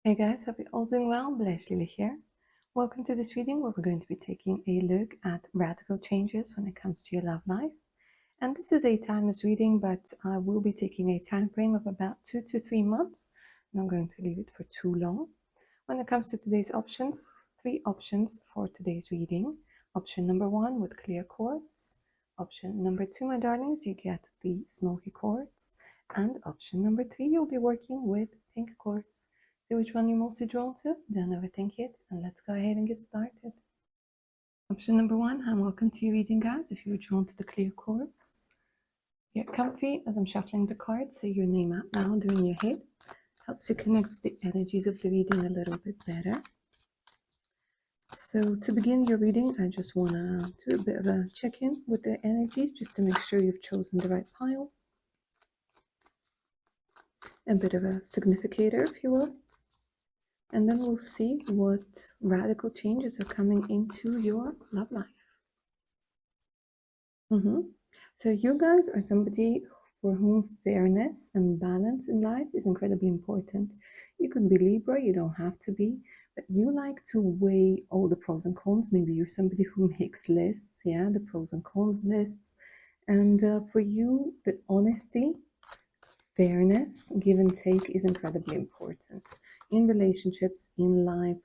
Hey guys, hope you're all doing well. Blushlilyblog here. Welcome to this reading where we're going to be taking a look at radical changes when it comes to your love life. And this is a timeless reading, but I will be taking a time frame of about 2 to 3 months. I'm not going to leave it for too long. When it comes to today's options, 3 options for today's reading. Option number 1 with clear quartz. Option number 2, my darlings, you get the smoky quartz. And option number 3, you'll be working with pink quartz. See which one you're mostly drawn to? Don't overthink it, and let's go ahead and get started. Option number 1, and welcome to your reading, guys. If you're drawn to the clear quartz, get comfy as I'm shuffling the cards. Say your name out loud in your head. Helps you connect the energies of the reading a little bit better. So to begin your reading, I just want to do a bit of a check-in with the energies just to make sure you've chosen the right pile. A bit of a significator, if you will. And then we'll see what radical changes are coming into your love life. So you guys are somebody for whom fairness and balance in life is incredibly important. You could be Libra, you don't have to be, but you like to weigh all the pros and cons. Maybe you're somebody who makes lists, yeah, the pros and cons lists. And for you, the honesty, fairness, give and take is incredibly important in relationships, in life.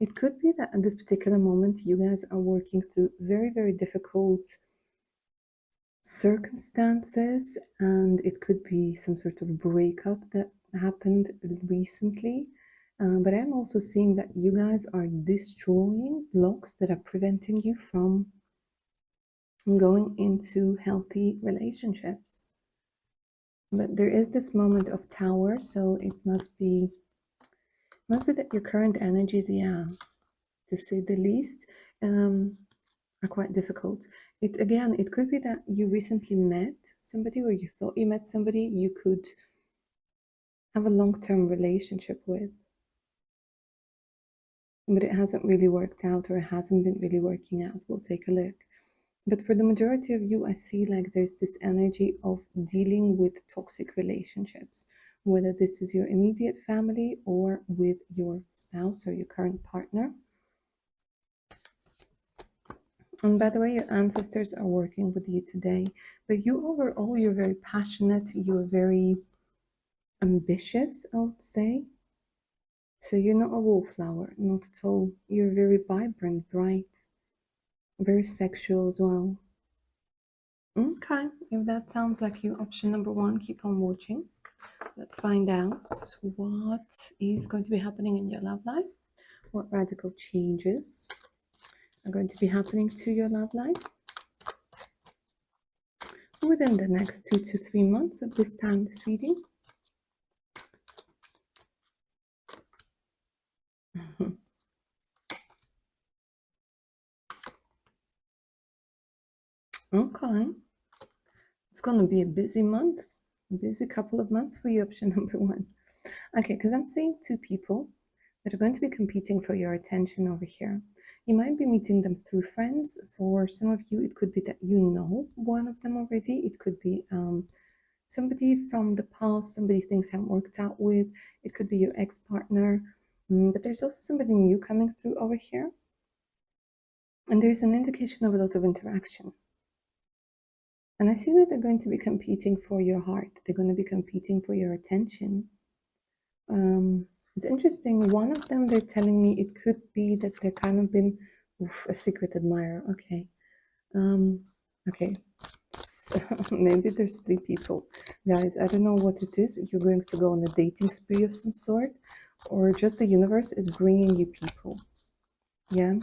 It could be that at this particular moment you guys are working through very, very difficult circumstances, and it could be some sort of breakup that happened recently. But I'm also seeing that you guys are destroying blocks that are preventing you from going into healthy relationships. But there is this moment of Tower, so it must be that your current energies, yeah, to say the least, are quite difficult. It could be that you recently met somebody, or you thought you met somebody you could have a long-term relationship with, but it hasn't really worked out, or it hasn't been really working out. We'll take a look. But for the majority of you, I see like there's this energy of dealing with toxic relationships, whether this is your immediate family or with your spouse or your current partner. And by the way, your ancestors are working with you today. But you overall, you're very passionate, you're very ambitious, I would say. So you're not a wallflower, not at all. You're very vibrant, bright, very sexual as well. Okay, if that sounds like you, option number 1, keep on watching. Let's find out what is going to be happening in your love life. What radical changes are going to be happening to your love life within the next 2 to 3 months of this timeless reading. Okay, it's going to be a busy month, a busy couple of months for you, option number 1. Okay, because I'm seeing 2 people that are going to be competing for your attention over here. You might be meeting them through friends. For some of you, it could be that you know one of them already. It could be somebody from the past, somebody things haven't worked out with. It could be your ex-partner, but there's also somebody new coming through over here. And there's an indication of a lot of interaction. And I see that they're going to be competing for your heart. They're going to be competing for your attention. It's interesting. One of them, they're telling me it could be that they're kind of been a secret admirer. Okay. Okay. So maybe there's 3 people. Guys, I don't know what it is. You're going to go on a dating spree of some sort, or just the universe is bringing you people. Yeah.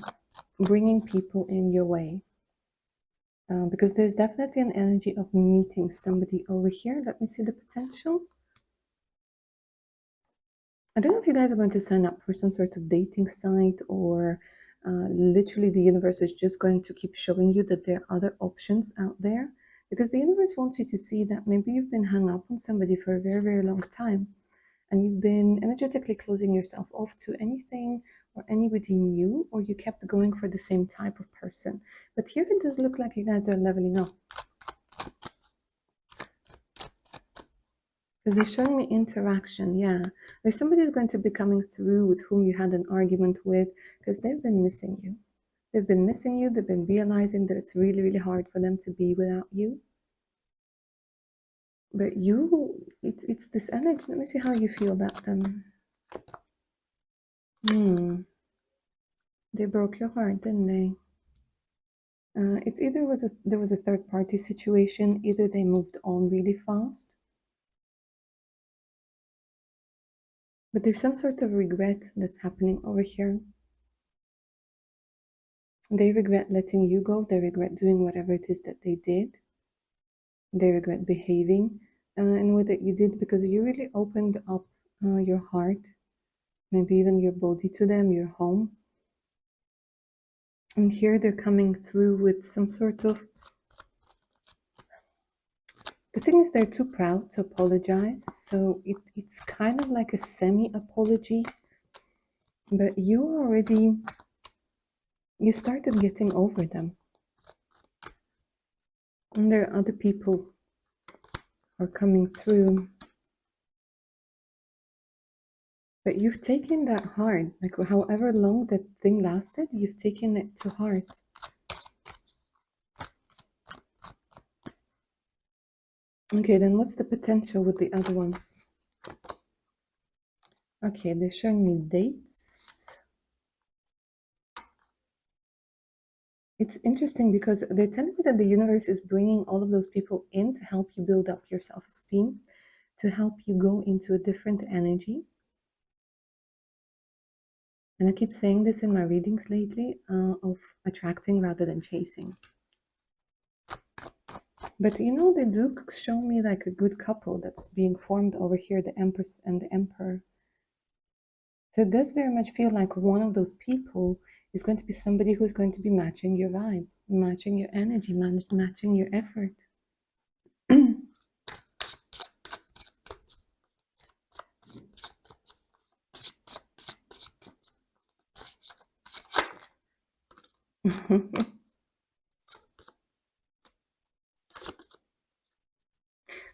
Bringing people in your way. Because there's definitely an energy of meeting somebody over here. Let me see the potential. I don't know if you guys are going to sign up for some sort of dating site, or literally the universe is just going to keep showing you that there are other options out there, because the universe wants you to see that maybe you've been hung up on somebody for a very, very long time, and you've been energetically closing yourself off to anything or anybody new, or you kept going for the same type of person. But here it does look like you guys are leveling up. Because they're showing me interaction. Yeah. There's somebody who's going to be coming through with whom you had an argument with because they've been missing you. They've been missing you. They've been realizing that it's really, really hard for them to be without you. But you, it's this energy. Let me see how you feel about them. They broke your heart, didn't they? It's either there was a third party situation, either they moved on really fast, but there's some sort of regret that's happening over here. They regret letting you go. They regret doing whatever it is that they did. They regret behaving in a way that you did because you really opened up your heart, maybe even your body to them, your home. And here they're coming through with some sort of... The thing is, they're too proud to apologize, so it's kind of like a semi-apology, but you started getting over them. And there are other people who are coming through. But you've taken that hard, like however long that thing lasted, you've taken it to heart. Okay, then what's the potential with the other ones? Okay, they're showing me dates. It's interesting because they're telling me that the universe is bringing all of those people in to help you build up your self-esteem, to help you go into a different energy. And I keep saying this in my readings lately, of attracting rather than chasing. But you know, they do show me like a good couple that's being formed over here, the Empress and the Emperor. So it does very much feel like one of those people is going to be somebody who's going to be matching your vibe, matching your energy, matching your effort.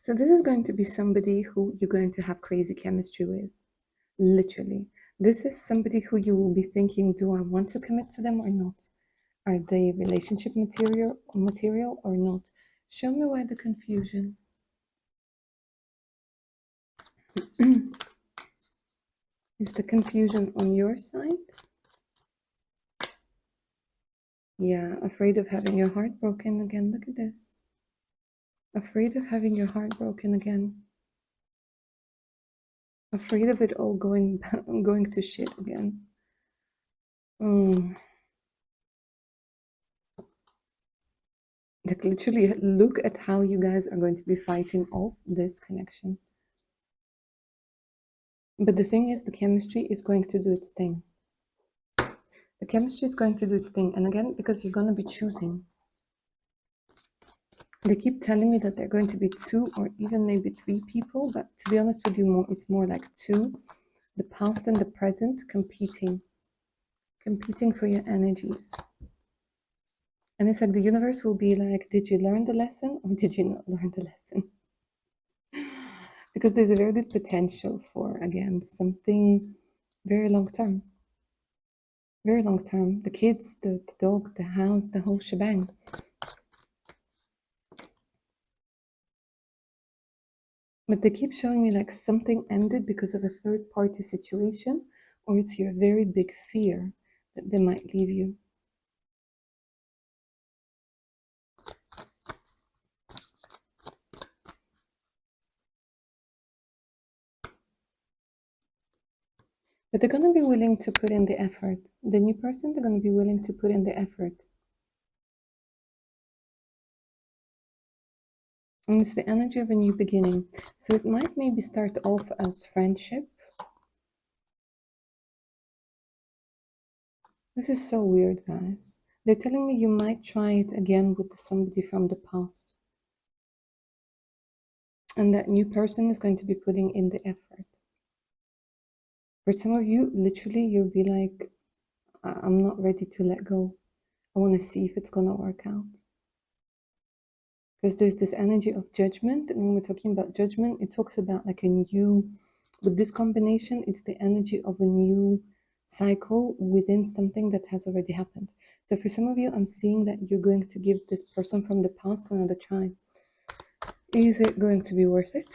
So this is going to be somebody who you're going to have crazy chemistry with. Literally. This is somebody who you will be thinking, do I want to commit to them or not? Are they relationship material or not? Show me why the confusion. Is the confusion on your side? Yeah, afraid of having your heart broken again. Look at this. Afraid of having your heart broken again. Afraid of it all going to shit again. Like literally look at how you guys are going to be fighting off this connection. But the thing is, the chemistry is going to do its thing. The chemistry is going to do its thing. And again, because you're going to be choosing. They keep telling me that they're going to be 2 or even maybe 3 people. But to be honest with you, it's more like 2. The past and the present competing for your energies. And it's like the universe will be like, did you learn the lesson or did you not learn the lesson? Because there's a very good potential for, again, something very long term. Very long term. The kids, the dog, the house, the whole shebang. But they keep showing me like something ended because of a third party situation, or it's your very big fear that they might leave you. But they're going to be willing to put in the effort. The new person, they're going to be willing to put in the effort. And it's the energy of a new beginning. So it might maybe start off as friendship. This is so weird, guys. They're telling me you might try it again with somebody from the past. And that new person is going to be putting in the effort. For some of you, literally, you'll be like, I'm not ready to let go. I want to see if it's going to work out. because there's this energy of judgment. And when we're talking about judgment, it talks about like a new, with this combination, it's the energy of a new cycle within something that has already happened. So for some of you, I'm seeing that you're going to give this person from the past another try. Is it going to be worth it?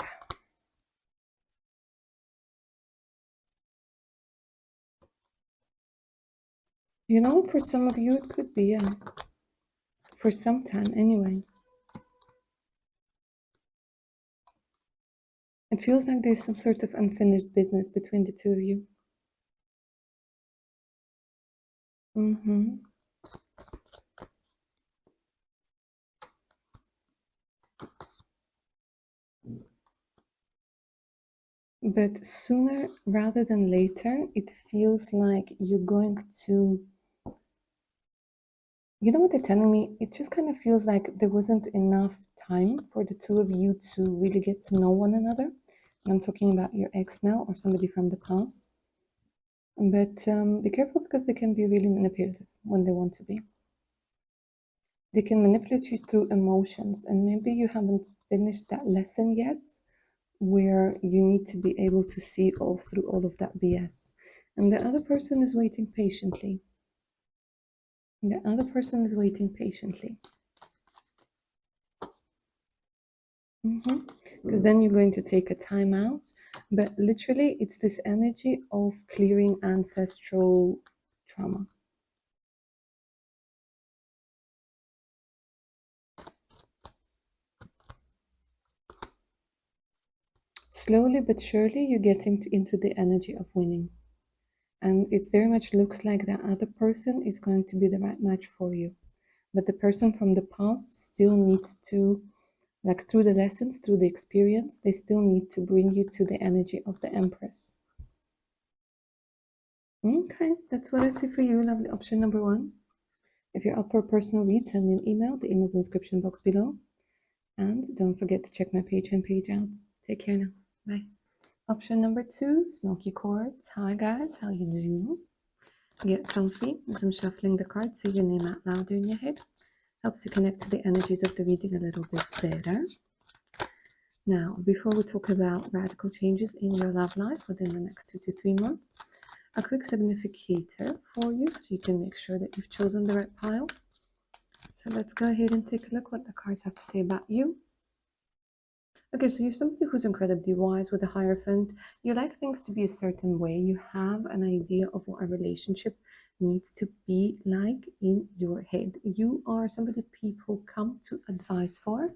You know what? For some of you, it could be, yeah. For some time, anyway. It feels like there's some sort of unfinished business between the two of you. Mm-hmm. But sooner rather than later, it feels like you're going to, you know what they're telling me? It just kind of feels like there wasn't enough time for the two of you to really get to know one another. And I'm talking about your ex now or somebody from the past. But be careful because they can be really manipulative when they want to be. They can manipulate you through emotions, and maybe you haven't finished that lesson yet where you need to be able to see all through all of that BS. And the other person is waiting patiently. The other person is waiting patiently. Because then you're going to take a time out. But literally, it's this energy of clearing ancestral trauma. Slowly but surely, you're getting into the energy of winning. And it very much looks like that other person is going to be the right match for you. But the person from the past still needs to, like through the lessons, through the experience, they still need to bring you to the energy of the Empress. Okay, that's what I see for you. Lovely. Option number one. If you're up for a personal read, send me an email. The email's in the description box below. And don't forget to check my Patreon page out. Take care now. Bye. Option number two, smoky chords. Hi guys, how you doing? Get comfy as I'm shuffling the cards so your name out louder in your head. Helps you connect to the energies of the reading a little bit better. Now, before we talk about radical changes in your love life within the next 2 to 3 months, a quick significator for you so you can make sure that you've chosen the right pile. So let's go ahead and take a look what the cards have to say about you. Okay, so you're somebody who's incredibly wise with a Hierophant. You like things to be a certain way. You have an idea of what a relationship needs to be like in your head. You are somebody people come to advice for.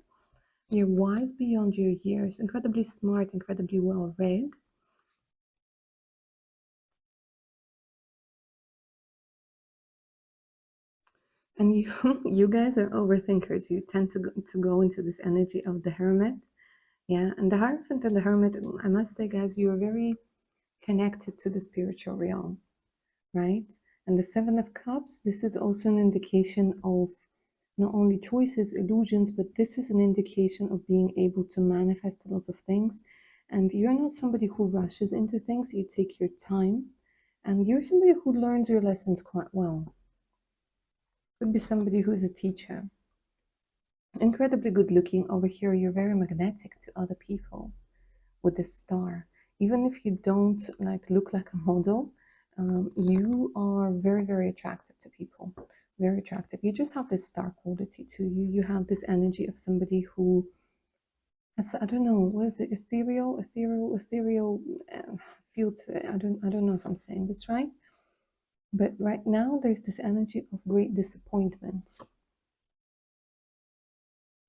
You're wise beyond your years, incredibly smart, incredibly well read. And you you guys are overthinkers. You tend to go into this energy of the Hermit. Yeah, and the Hierophant and the Hermit, I must say, guys, you're very connected to the spiritual realm, right? And the Seven of Cups, this is also an indication of not only choices, illusions, but this is an indication of being able to manifest a lot of things. And you're not somebody who rushes into things, you take your time. And you're somebody who learns your lessons quite well. Could be somebody who's a teacher. Incredibly good looking. Over here, you're very magnetic to other people with the star. Even if you don't like look like a model, you are very, very attractive to people. Very attractive. You just have this star quality to you. You have this energy of somebody who has, I don't know, what is it, ethereal feel to it. I don't know if I'm saying this right. But right now there's this energy of great disappointment.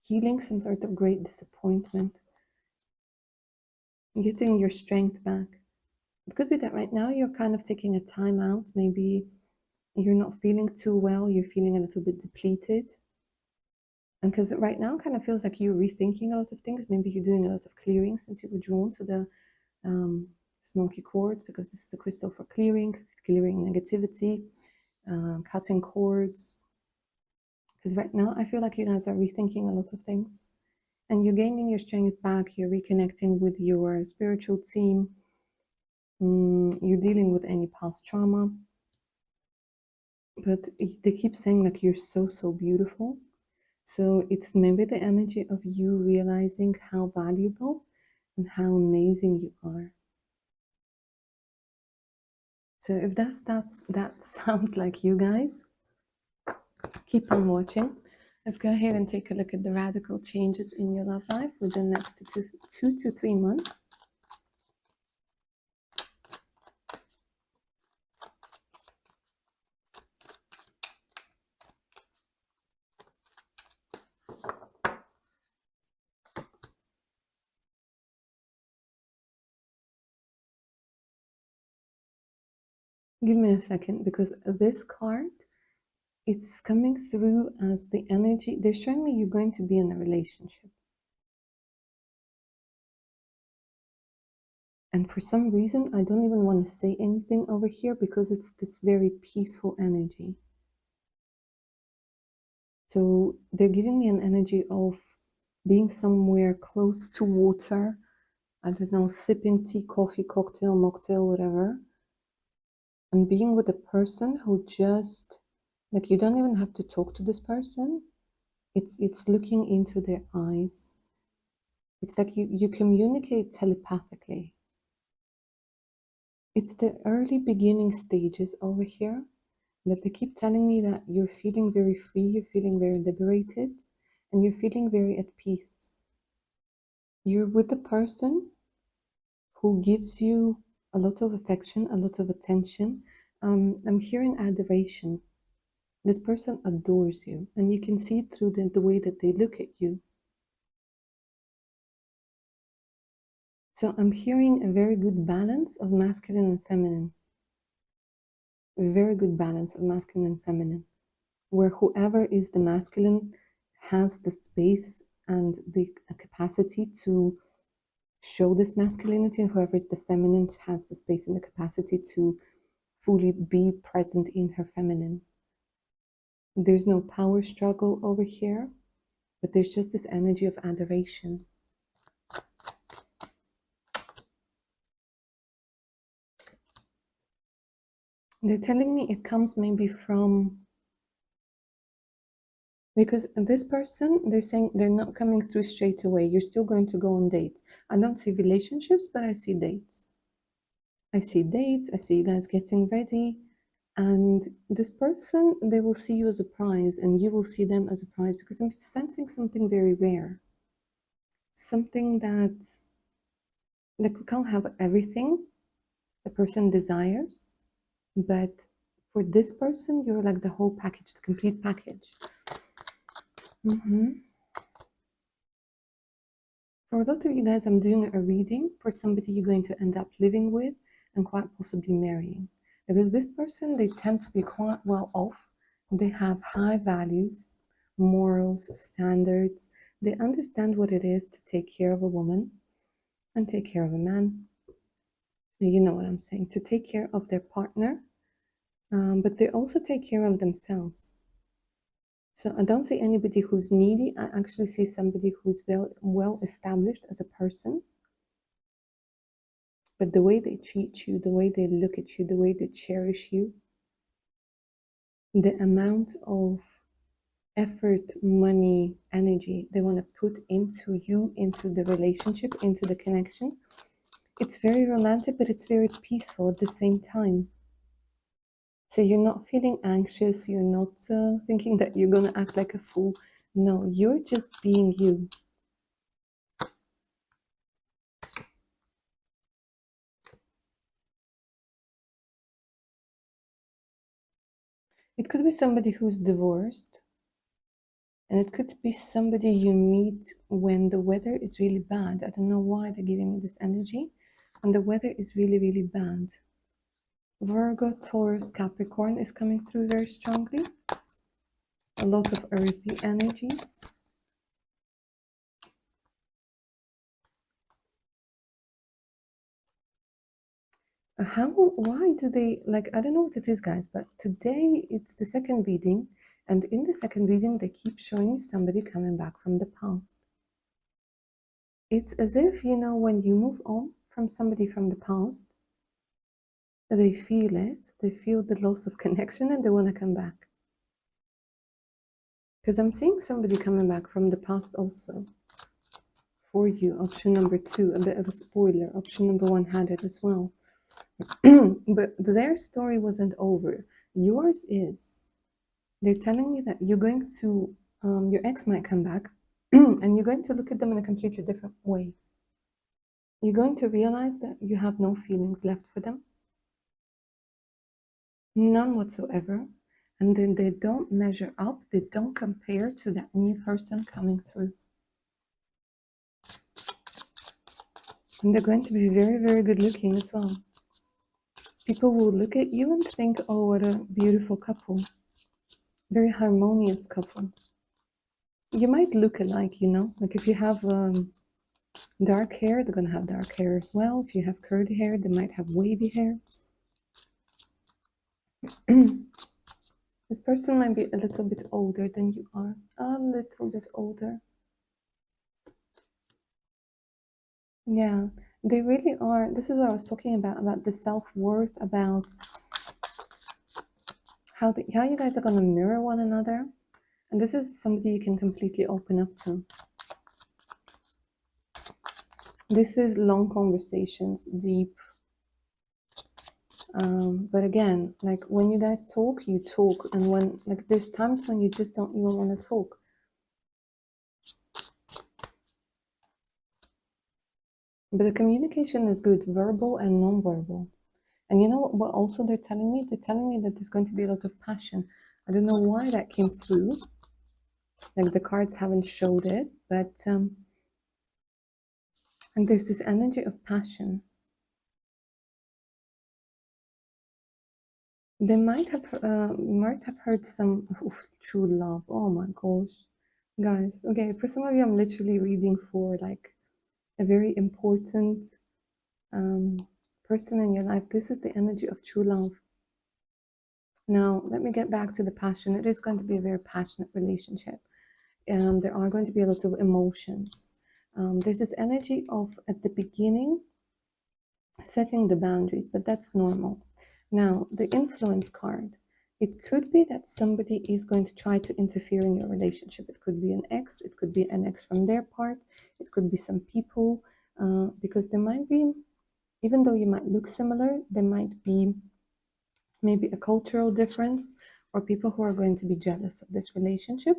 Healing some sort of great disappointment. Getting your strength back. It could be that right now you're kind of taking a time out. Maybe you're not feeling too well, you're feeling a little bit depleted. And because right now kind of feels like you're rethinking a lot of things. Maybe you're doing a lot of clearing since you were drawn to the smoky quartz, because this is a crystal for clearing negativity, cutting cords. Because right now I feel like you guys are rethinking a lot of things. And you're gaining your strength back, you're reconnecting with your spiritual team, you're dealing with any past trauma. But they keep saying like you're so beautiful. So it's maybe the energy of you realizing how valuable and how amazing you are. So if that sounds like you guys, keep on watching. Let's go ahead and take a look at the radical changes in your love life within the next 2 to 3 months. Give me a second, because this card, it's coming through as the energy. They're showing me you're going to be in a relationship. And for some reason, I don't even want to say anything over here because it's this very peaceful energy. So they're giving me an energy of being somewhere close to water. I don't know, sipping tea, coffee, cocktail, mocktail, whatever. And being with a person who just, like, you don't even have to talk to this person. It's looking into their eyes. It's like you communicate telepathically. It's the early beginning stages over here, but they keep telling me that you're feeling very free, you're feeling very liberated, and you're feeling very at peace. You're with the person who gives you a lot of affection, a lot of attention. I'm hearing adoration. This person adores you, and you can see it through the way that they look at you. So I'm hearing a very good balance of masculine and feminine. A very good balance of masculine and feminine, where whoever is the masculine has the space and the capacity to show this masculinity, and whoever is the feminine has the space and the capacity to fully be present in her feminine. There's no power struggle over here, but there's just this energy of adoration. They're telling me it comes maybe from, because this person, they're saying they're not coming through straight away. You're still going to go on dates. I don't see relationships, but I see dates. I see dates. I see you guys getting ready. And this person, they will see you as a prize, and you will see them as a prize, because I'm sensing something very rare. Something that's, like, we can't have everything the person desires, but for this person, you're like the whole package, the complete package. For a lot of you guys, I'm doing a reading for somebody you're going to end up living with and quite possibly marrying. Because this person, they tend to be quite well off. They have high values, morals, standards. They understand what it is to take care of a woman and take care of a man. You know what I'm saying? To take care of their partner, but they also take care of themselves. So I don't see anybody who's needy. I actually see somebody who's well established as a person. But the way they treat you, the way they look at you, the way they cherish you, the amount of effort, money, energy they want to put into you, into the relationship, into the connection, it's very romantic, but it's very peaceful at the same time. So you're not feeling anxious, you're not thinking that you're going to act like a fool. No, you're just being you. It could be somebody who's divorced, and it could be somebody you meet when the weather is really bad. I don't know why they're giving me this energy, and the weather is really, really bad. Virgo, Taurus, Capricorn is coming through very strongly. A lot of earthy energies. Why do they, like, I don't know what it is, guys, but today it's the second reading, and in the second reading, they keep showing somebody coming back from the past. It's as if, you know, when you move on from somebody from the past, they feel it, they feel the loss of connection, and they want to come back. Because I'm seeing somebody coming back from the past also for you. Option number 2, a bit of a spoiler. Option number 1 had it as well. But their story wasn't over. Yours is. They're telling me that you're going to, your ex might come back and you're going to look at them in a completely different way. You're going to realize that you have no feelings left for them. None whatsoever. And then they don't measure up, they don't compare to that new person coming through. And they're going to be very, very good looking as well. People will look at you and think, oh, what a beautiful couple. Very harmonious couple. You might look alike, you know, like if you have dark hair, they're going to have dark hair as well. If you have curly hair, they might have wavy hair. This person might be a little bit older than you are. A little bit older. Yeah, they really are. This is what I was talking about the self-worth, about how you guys are going to mirror one another. And this is somebody you can completely open up to. This is long conversations, deep. But again, like when you guys talk, you talk. And when, like, there's times when you just don't even want to talk. But the communication is good, verbal and non-verbal. And you know what also they're telling me? They're telling me that there's going to be a lot of passion. I don't know why that came through. Like the cards haven't showed it, but and there's this energy of passion. They might have heard some true love. Oh my gosh, guys. Okay, for some of you, I'm literally reading for like a very important person in your life. This is the energy of true love. Now, let me get back to the passion. It is going to be a very passionate relationship. There are going to be a lot of emotions. There's this energy of, at the beginning, setting the boundaries, but that's normal. Now, the influence card, it could be that somebody is going to try to interfere in your relationship. It could be an ex, it could be an ex from their part, it could be some people, because there might be, even though you might look similar, there might be maybe a cultural difference or people who are going to be jealous of this relationship,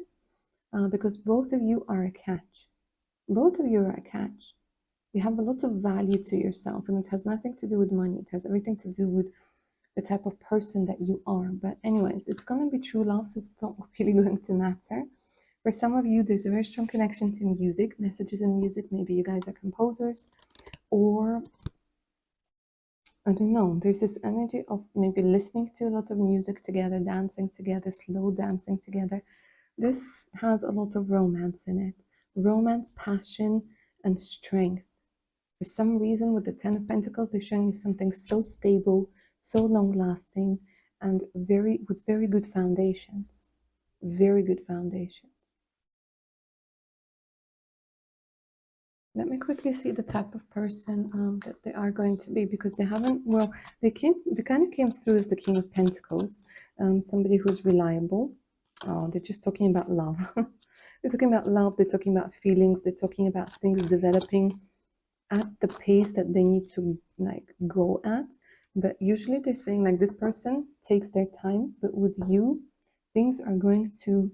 because both of you are a catch. Both of you are a catch. You have a lot of value to yourself, and it has nothing to do with money. It has everything to do with the type of person that you are. But anyways, it's going to be true love, so it's not really going to matter. For some of you, there's a very strong connection to music, messages in music. Maybe you guys are composers, or I don't know, there's this energy of maybe listening to a lot of music together, dancing together, slow dancing together. This has a lot of romance in it. Romance, passion, and strength. For some reason, with the Ten of Pentacles, they're showing me something so stable, so long-lasting, and with very good foundations. Very good foundations. Let me quickly see the type of person that they are going to be, because they haven't, well, they kind of came through as the King of Pentacles, somebody who's reliable. Oh, they're just talking about love. They're talking about love, they're talking about feelings, they're talking about things developing at the pace that they need to like go at. But usually they're saying like this person takes their time, but with you, things are going to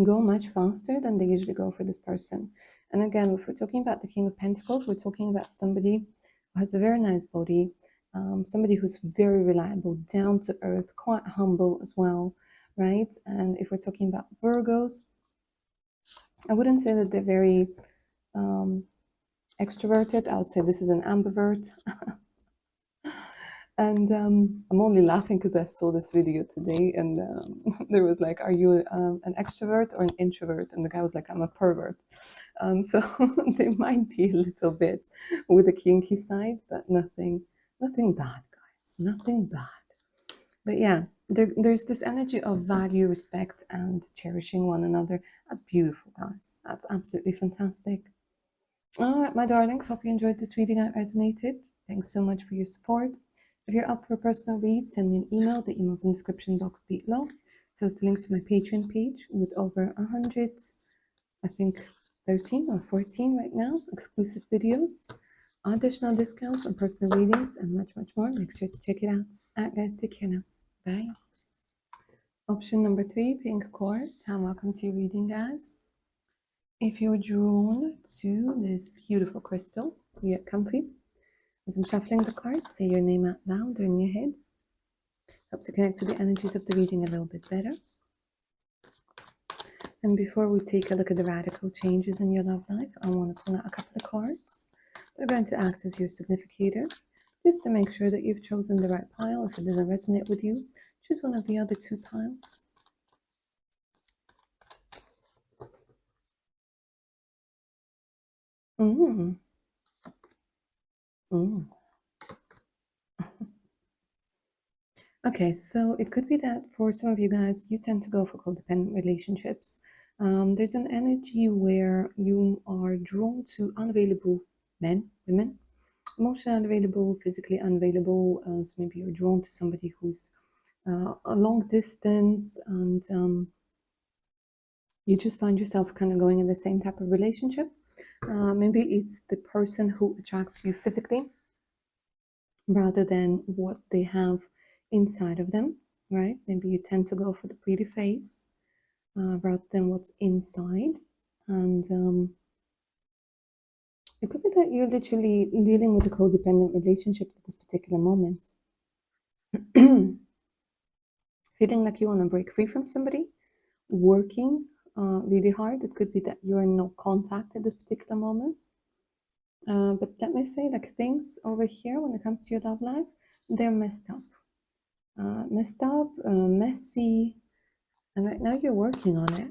go much faster than they usually go for this person. And again, if we're talking about the King of Pentacles, we're talking about somebody who has a very nice body, somebody who's very reliable, down to earth, quite humble as well, right? And if we're talking about Virgos, I wouldn't say that they're very extroverted. I would say this is an ambivert. And I'm only laughing because I saw this video today, and there was like, are you an extrovert or an introvert? And the guy was like, I'm a pervert. So they might be a little bit with the kinky side, but nothing bad, guys, nothing bad. But yeah, there's this energy of value, respect, and cherishing one another. That's beautiful, guys. That's absolutely fantastic. All right, my darlings, hope you enjoyed this reading and it resonated. Thanks so much for your support. If you're up for a personal read, send me an email. The email's in the description box below. So it's the link to my Patreon page with over 100, I think 13 or 14 right now, exclusive videos, additional discounts on personal readings, and much, much more. Make sure to check it out. All right, guys, take care now. Bye. Option number 3, pink quartz. And welcome to your reading, guys. If you're drawn to this beautiful crystal, get comfy. As I'm shuffling the cards, say your name out loud or in your head. Helps to connect to the energies of the reading a little bit better. And before we take a look at the radical changes in your love life, I want to pull out a couple of cards that are going to act as your significator, just to make sure that you've chosen the right pile. If it doesn't resonate with you, choose one of the other 2 piles. Mm. Mm. Okay, so it could be that for some of you guys, you tend to go for codependent relationships. There's an energy where you are drawn to unavailable men, women, emotionally unavailable, physically unavailable. So maybe you're drawn to somebody who's a long distance, and you just find yourself kind of going in the same type of relationship. Maybe it's the person who attracts you physically rather than what they have inside of them, right? Maybe you tend to go for the pretty face rather than what's inside. And it could be that you're literally dealing with a codependent relationship at this particular moment. Feeling like you want to break free from somebody, working really hard. It could be that you're in no contact at this particular moment. But let me say, like, things over here when it comes to your love life, they're messed up. Messy, and right now you're working on it.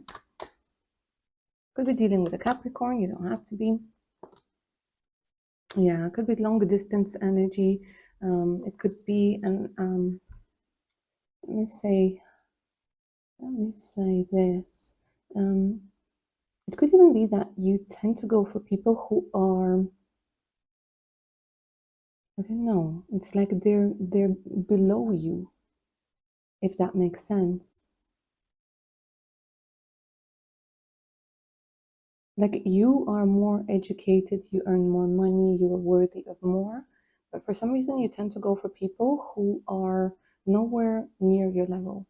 Could be dealing with a Capricorn, you don't have to be. Yeah, it could be long distance energy. It could be an let me say this. It could even be that you tend to go for people who are, I don't know, it's like they're below you, if that makes sense. Like, you are more educated, you earn more money, you are worthy of more, but for some reason you tend to go for people who are nowhere near your level.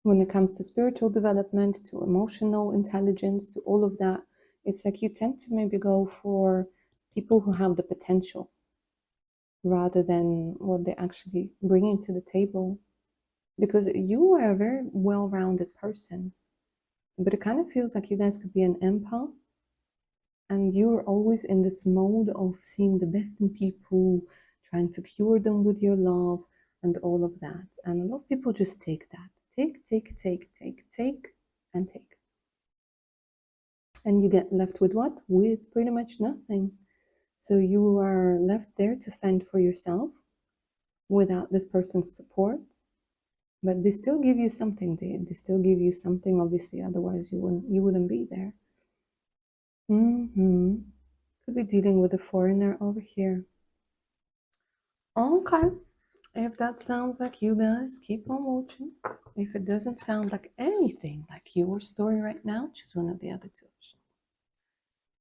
When it comes to spiritual development, to emotional intelligence, to all of that, it's like you tend to maybe go for people who have the potential rather than what they're actually bringing to the table. Because you are a very well-rounded person, but it kind of feels like you guys could be an empath, and you're always in this mode of seeing the best in people, trying to cure them with your love and all of that. And a lot of people just take that. Take, and take. And you get left with what? With pretty much nothing. So you are left there to fend for yourself without this person's support. But they still give you something. They still give you something, obviously, otherwise you wouldn't be there. Could be dealing with a foreigner over here. Okay. If that sounds like you guys, keep on watching. If it doesn't sound like anything like your story right now, choose one of the other 2 options.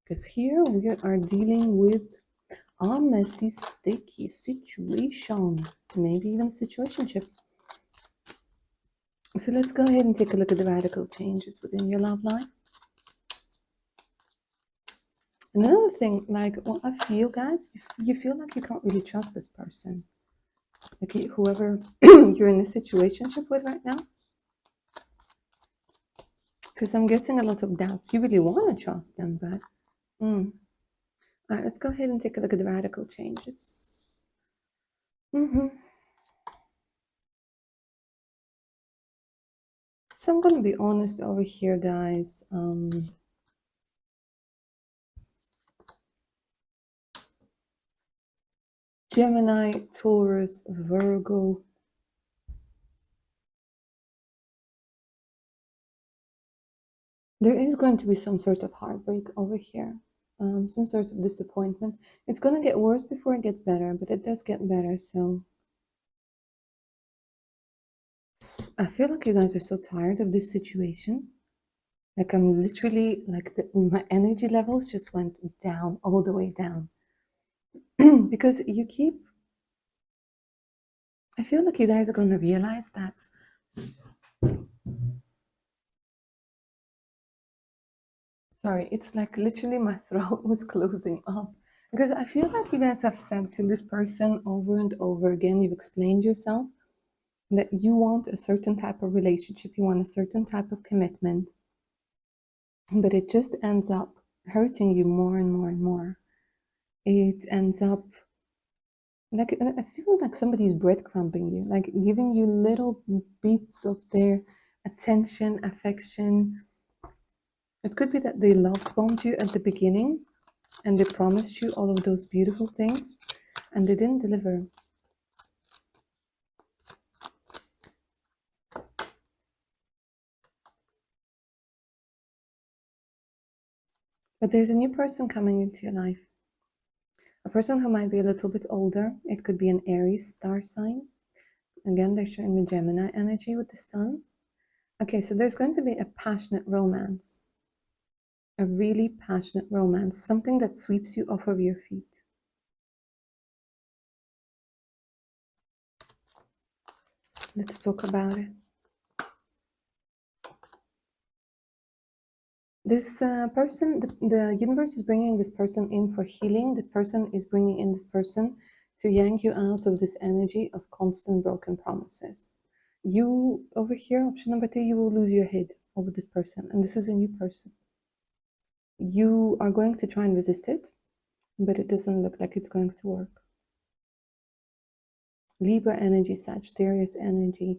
Because here we are dealing with a messy, sticky situation, maybe even situationship. So let's go ahead and take a look at the radical changes within your love life. Another thing, like what I feel, guys, you feel like you can't really trust this person. Like whoever you're in a situationship with right now. Because I'm getting a lot of doubts. You really want to trust them, but... All right, let's go ahead and take a look at the radical changes. So I'm going to be honest over here, guys. Gemini, Taurus, Virgo. There is going to be some sort of heartbreak over here. Some sort of disappointment. It's going to get worse before it gets better, but it does get better, so... I feel like you guys are so tired of this situation. Like I'm literally like my energy levels just went down, all the way down. Because you keep, I feel like you guys are going to realize that sorry, it's like literally my throat was closing up because I feel like you guys have said to this person over and over again, you've explained yourself that you want a certain type of relationship, you want a certain type of commitment, but it just ends up hurting you more and more and more. It ends up like I feel like somebody's breadcrumbing you, like giving you little bits of their attention, affection. It could be that they love bombed you at the beginning and they promised you all of those beautiful things and they didn't deliver. But there's a new person coming into your life. A person who might be a little bit older. It could be an Aries star sign. Again, they're showing me Gemini energy with the sun. Okay, so there's going to be a passionate romance. A really passionate romance. Something that sweeps you off of your feet. Let's talk about it. This person, the universe is bringing this person in for healing. This person is bringing in this person to yank you out of this energy of constant broken promises. You, over here, option number 2, you will lose your head over this person. And this is a new person. You are going to try and resist it, but it doesn't look like it's going to work. Libra energy, Sagittarius energy.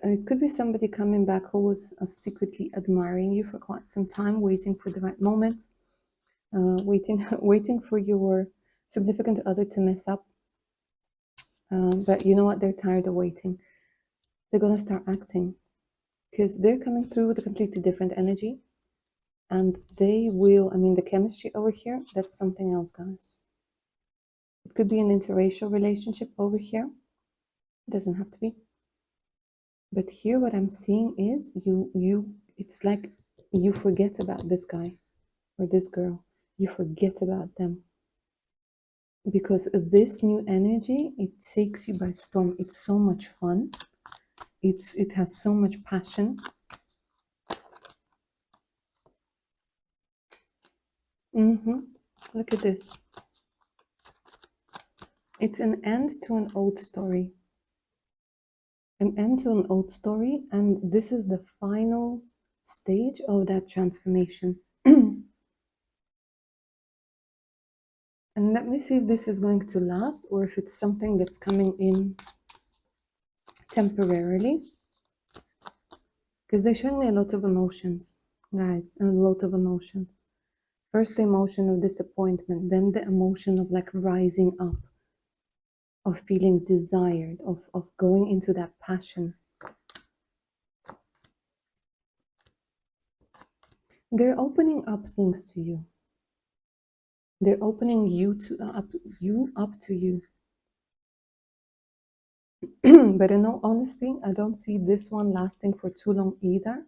It could be somebody coming back who was secretly admiring you for quite some time, waiting for the right moment, waiting for your significant other to mess up. But you know what? They're tired of waiting. They're going to start acting because they're coming through with a completely different energy. And they will, I mean, the chemistry over here, that's something else, guys. It could be an interracial relationship over here. It doesn't have to be. But here what I'm seeing is it's like you forget about this guy or this girl. You forget about them. Because this new energy, it takes you by storm. It's so much fun. It has so much passion. Look at this. It's an end to an old story. An end to an old story, and this is the final stage of that transformation. And let me see if this is going to last or if it's something that's coming in temporarily. Because they're showing me a lot of emotions, guys, a lot of emotions. First, the emotion of disappointment, then the emotion of like rising up, of feeling desired, of going into that passion. They're opening up things to you. They're opening you up to you. But in all honesty, I don't see this one lasting for too long either.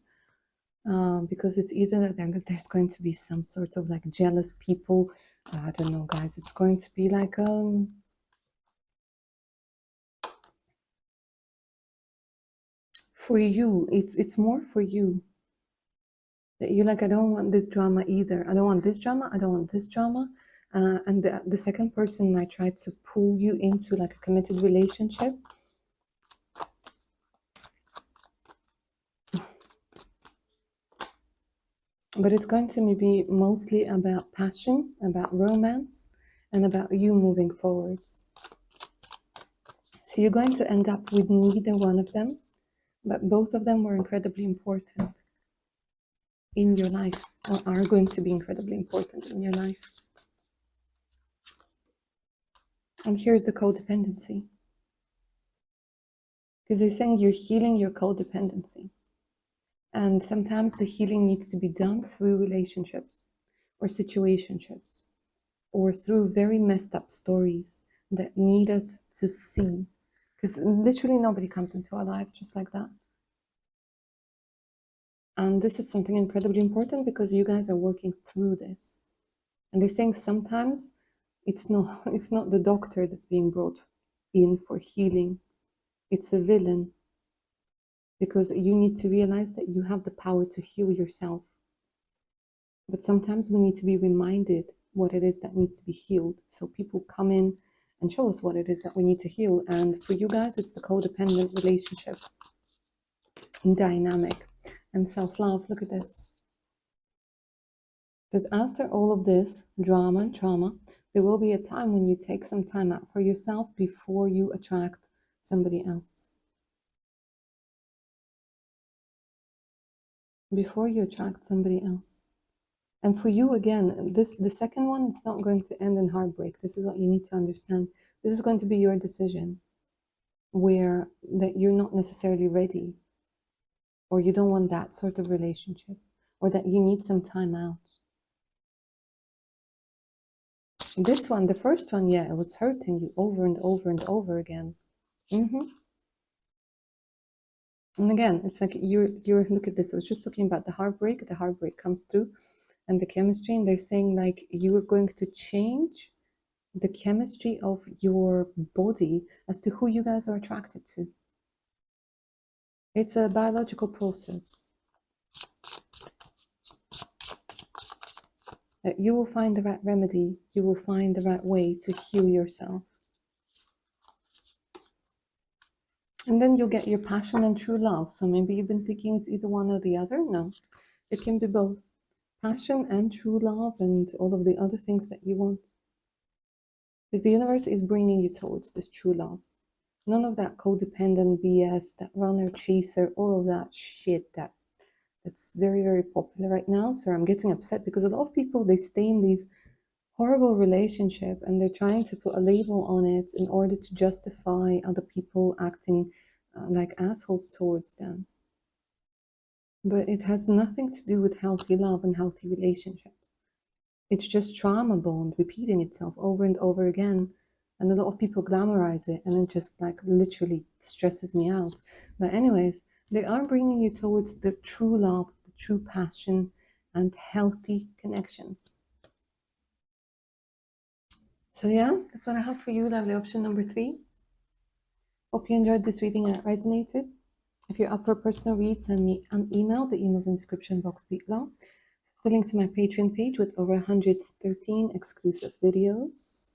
Because it's either that there's going to be some sort of like jealous people. I don't know, guys. It's going to be like for you. It's more for you. That you're like, I don't want this drama either. I don't want this drama. I don't want this drama. And the second person might try to pull you into like a committed relationship. But it's going to be mostly about passion, about romance, and about you moving forwards. So you're going to end up with neither one of them, but both of them were incredibly important in your life, or are going to be incredibly important in your life. And here's the codependency. Because they're saying you're healing your codependency. And sometimes the healing needs to be done through relationships or situationships or through very messed up stories that need us to see. Because literally nobody comes into our life just like that. And this is something incredibly important because you guys are working through this. And they're saying sometimes it's not the doctor that's being brought in for healing. It's a villain. Because you need to realize that you have the power to heal yourself. But sometimes we need to be reminded what it is that needs to be healed. So people come in and show us what it is that we need to heal. And for you guys, it's the codependent relationship dynamic and self-love. Look at this. Because after all of this drama and trauma, there will be a time when you take some time out for yourself before you attract somebody else. Before you attract somebody else. And for you, again, the second one is not going to end in heartbreak. This is what you need to understand. This is going to be your decision, where that you're not necessarily ready, or you don't want that sort of relationship, or that you need some time out. This one, the first one, yeah, it was hurting you over and over and over again. And again, it's like you're look at this. I was just talking about the heartbreak. The heartbreak comes through, and the chemistry, and they're saying like you are going to change the chemistry of your body as to who you guys are attracted to. It's a biological process. You will find the right remedy. You will find the right way to heal yourself. And then you'll get your passion and true love. So maybe you've been thinking it's either one or the other. No, it can be both. Passion and true love and all of the other things that you want. Because the universe is bringing you towards this true love. None of that codependent BS, that runner chaser, all of that shit that's very, very popular right now. So I'm getting upset because a lot of people, they stay in these horrible relationship and they're trying to put a label on it in order to justify other people acting like assholes towards them. But it has nothing to do with healthy love and healthy relationships. It's just trauma bond repeating itself over and over again. And a lot of people glamorize it, and it just like literally stresses me out. But anyways, they are bringing you towards the true love, the true passion, and healthy connections. So yeah, that's what I have for you, lovely option number 3. Hope you enjoyed this reading and it resonated. If you're up for a personal read, send me an email. The email's in the description box below. The link to my Patreon page with over 113 exclusive videos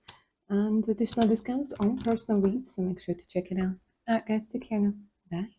and additional discounts on personal reads, so make sure to check it out. Alright guys, take care now. Bye.